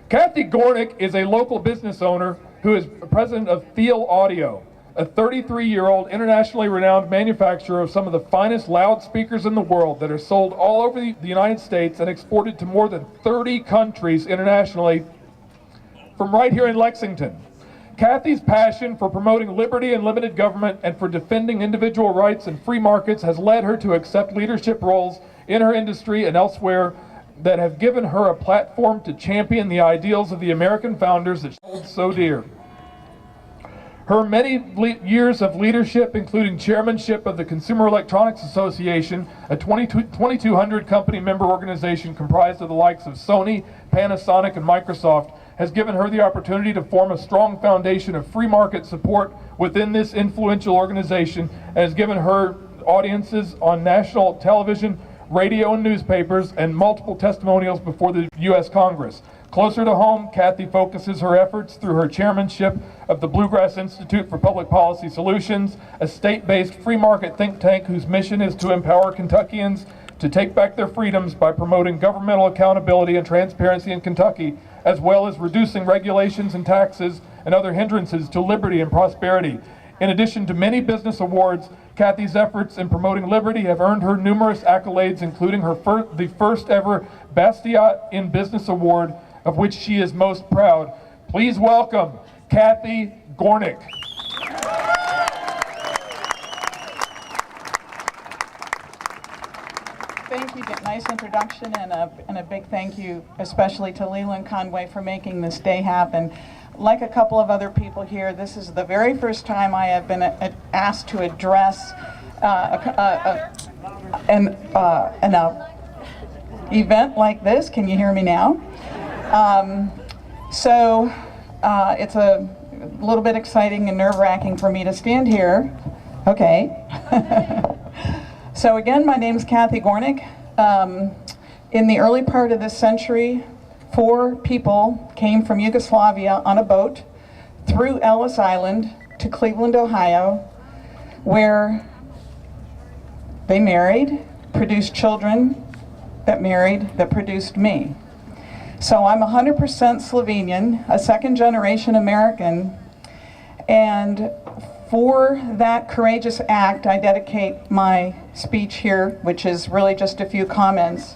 Kathy Gornik is a local business owner who is president of Thiel Audio, a 33-year-old internationally renowned manufacturer of some of the finest loudspeakers in the world that are sold all over the United States and exported to more than 30 countries internationally from right here in Lexington. Kathy's passion for promoting liberty and limited government and for defending individual rights and free markets has led her to accept leadership roles in her industry and elsewhere that have given her a platform to champion the ideals of the American founders that she holds so dear. Her many years of leadership, including chairmanship of the Consumer Electronics Association, a 2,200 company member organization comprised of the likes of Sony, Panasonic, and Microsoft, has given her the opportunity to form a strong foundation of free market support within this influential organization, and has given her audiences on national television, radio, and newspapers, and multiple testimonials before the U.S. Congress. Closer to home, Kathy focuses her efforts through her chairmanship of the Bluegrass Institute for Public Policy Solutions, a state-based free market think tank whose mission is to empower Kentuckians to take back their freedoms by promoting governmental accountability and transparency in Kentucky, as well as reducing regulations and taxes and other hindrances to liberty and prosperity. In addition to many business awards, Kathy's efforts in promoting liberty have earned her numerous accolades, including the first ever Bastiat in Business Award, of which she is most proud. Please welcome Kathy Gornik. Thank you. Nice introduction, and a big thank you especially to Leland Conway for making this day happen. Like a couple of other people here, this is the very first time I have been asked to address an event like this. Can you hear me now? It's a little bit exciting and nerve-wracking for me to stand here. Okay. So again, my name is Kathy Gornik. In the early part of this century, 4 people came from Yugoslavia on a boat through Ellis Island to Cleveland, Ohio, where they married, produced children that married, that produced me. So I'm 100% Slovenian, a second-generation American, and for that courageous act, I dedicate my speech here, which is really just a few comments.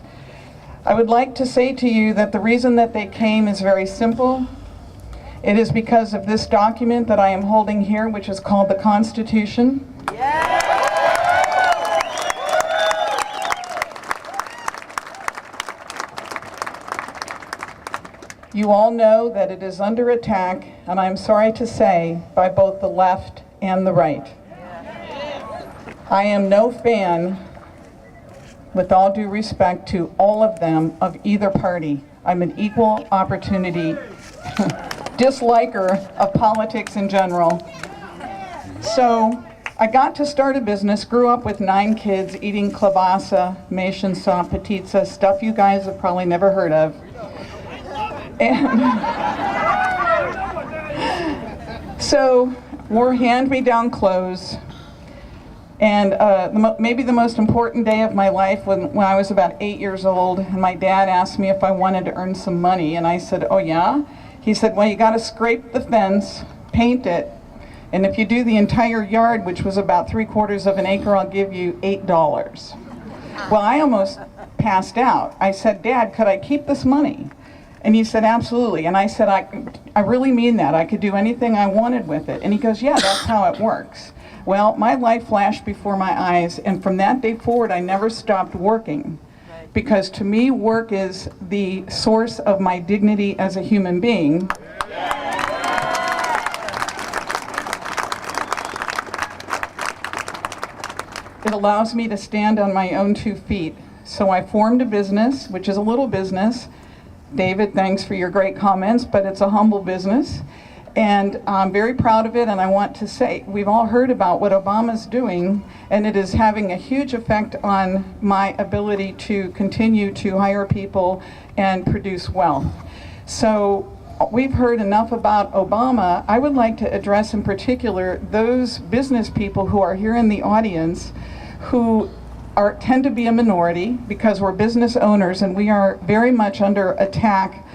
I would like to say to you that the reason that they came is very simple. It is because of this document that I am holding here, which is called the Constitution. You all know that it is under attack, and I'm sorry to say, by both the left and the right. I am no fan, with all due respect to all of them, of either party. I'm an equal opportunity disliker of politics in general. So I got to start a business, grew up with 9 kids eating klobasa, maszynsa, petitsa, stuff you guys have probably never heard of. And so wore hand-me-down clothes. And maybe the most important day of my life when I was about 8 years old, and my dad asked me if I wanted to earn some money, and I said, oh yeah? He said, well, you gotta scrape the fence, paint it, and if you do the entire yard, which was about 3/4 of an acre, I'll give you $8. Well, I almost passed out. I said, Dad, could I keep this money? And he said, absolutely. And I said, I really mean that. I could do anything I wanted with it. And he goes, yeah, that's how it works. Well, my life flashed before my eyes, and from that day forward, I never stopped working. Because to me, work is the source of my dignity as a human being. It allows me to stand on my own 2 feet. So I formed a business, which is a little business. David, thanks for your great comments, but it's a humble business. And I'm very proud of it, and I want to say, we've all heard about what Obama's doing, and it is having a huge effect on my ability to continue to hire people and produce wealth. So we've heard enough about Obama. I would like to address in particular those business people who are here in the audience who tend to be a minority because we're business owners and we are very much under attack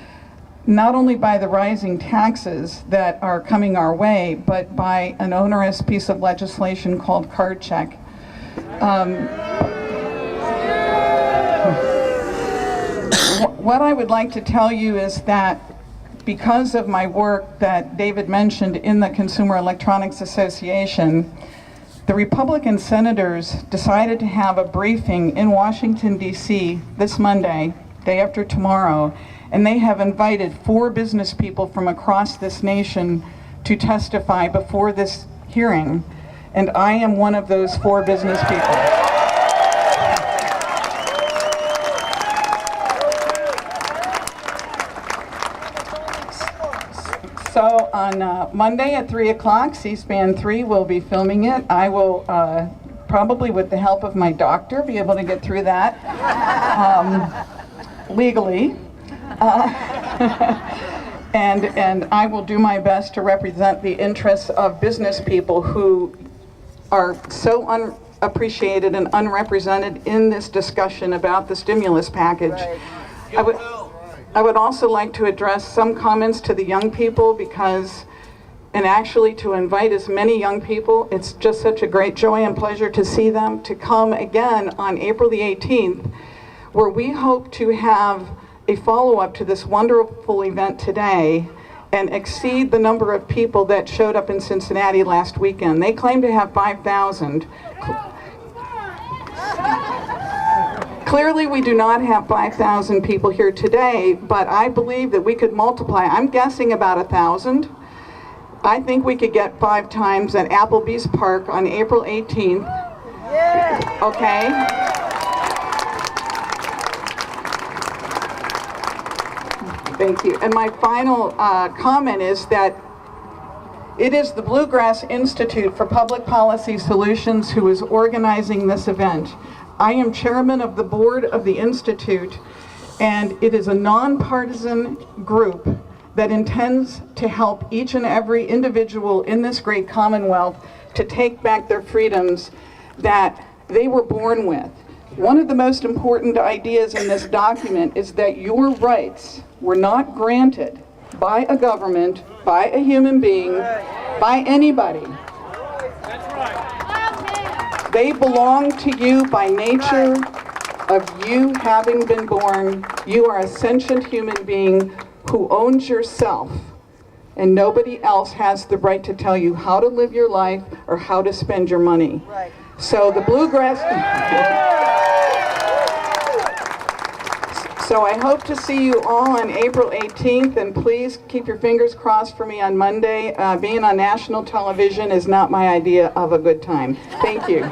not only by the rising taxes that are coming our way, but by an onerous piece of legislation called card check. What I would like to tell you is that because of my work that David mentioned in the Consumer Electronics Association, the Republican senators decided to have a briefing in Washington, D.C. this Monday, day after tomorrow, and they have invited 4 business people from across this nation to testify before this hearing, and I am one of those 4 business people. So on Monday at 3 o'clock, C-SPAN 3 will be filming it. I will, probably with the help of my doctor, be able to get through that legally. And I will do my best to represent the interests of business people who are so unappreciated and unrepresented in this discussion about the stimulus package. Right. I would also like to address some comments to the young people and actually to invite as many young people. It's just such a great joy and pleasure to see them, to come again on April the 18th, where we hope to have a follow-up to this wonderful event today and exceed the number of people that showed up in Cincinnati last weekend. They claim to have 5,000. Clearly, we do not have 5,000 people here today, but I believe that we could multiply. I'm guessing about 1,000. I think we could get 5 times at Applebee's Park on April 18th. Yeah. Okay? Thank you. And my final comment is that it is the Bluegrass Institute for Public Policy Solutions who is organizing this event. I am chairman of the board of the Institute, and it is a nonpartisan group that intends to help each and every individual in this great commonwealth to take back their freedoms that they were born with. One of the most important ideas in this document is that your rights were not granted by a government, by a human being, by anybody. That's right. They belong to you by nature of you having been born. You are a sentient human being who owns yourself, and nobody else has the right to tell you how to live your life or how to spend your money. Right. So the Bluegrass... So I hope to see you all on April 18th, and please keep your fingers crossed for me on Monday. Being on national television is not my idea of a good time. Thank you.